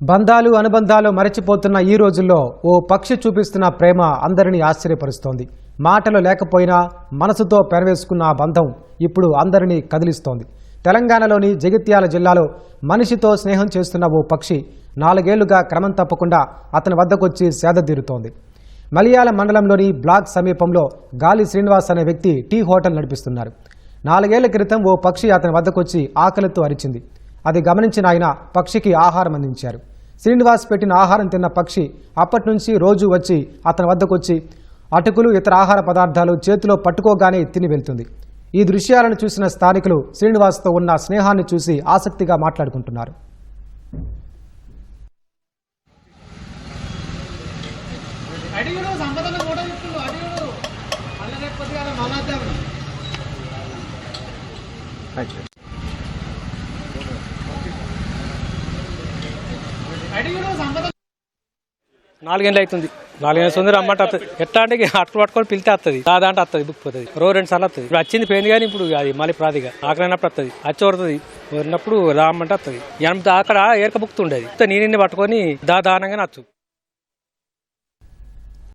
బంధాలు అనుబంధాలు మరచిపోతున్న ఈ రోజుల్లో ఓ పక్షి చూపిస్తున్న ప్రేమ అందరినీ ఆశ్చర్యపరుస్తోంది. మాటలు లేకపోయినా మనసుతో పెరవేసుకున్న ఆ బంధం ఇప్పుడు అందరినీ కదిలిస్తోంది. తెలంగాణలోని జగిత్యాల జిల్లాలో మనిషితో స్నేహం చేస్తున్న ఓ పక్షి 4 ఏళ్లుగా క్రమం తప్పకుండా అతని వద్దకొచ్చి సేదతీరుతోంది. మలయాళం మండలంలోని బ్లాక్ సమీపంలో గాలి శ్రీనివాస్ అనే వ్యక్తి టీ హోటల్ నడిపిస్తున్నారు. 4 ఏళ్ల క్రితం ఓ పక్షి అతని వద్దకొచ్చి ఆకలితో అరిచింది. అది గమనించిన ఆయన పక్షికి ఆహారం అందించారు. శ్రీనివాస్ పెట్టిన ఆహారం తిన్న పక్షి అప్పటి నుంచి రోజు వచ్చి అతని వద్దకొచ్చి అటుకులు ఇతర ఆహార పదార్థాలు చేతిలో పట్టుకోగానే తిని వెళ్తుంది. ఈ దృశ్యాలను చూసిన స్థానికులు శ్రీనివాస్తో ఉన్న స్నేహాన్ని చూసి ఆసక్తిగా మాట్లాడుకుంటున్నారు. నాలుగేళ్ళు అవుతుంది. 4 ఏళ్ళ సుందర అమ్మంటే వస్తుంది. ఎట్లా అంటే అట్లు పట్టుకొని పిలితే వస్తుంది. దాంట్లో వస్తుంది, బుక్ పోతుంది. 2 సార్లు వస్తుంది. ఇప్పుడు వచ్చింది పోయింది కానీ ఇప్పుడు అది మళ్ళీ ప్రాదిగా ఆకలినప్పుడు వస్తుంది. వచ్చి వడుతుంది. వరినప్పుడు రామ్మంటే వస్తుంది. అక్కడ ఏరక బుక్తుండేది. నేనే పట్టుకొని దానంగా నచ్చు.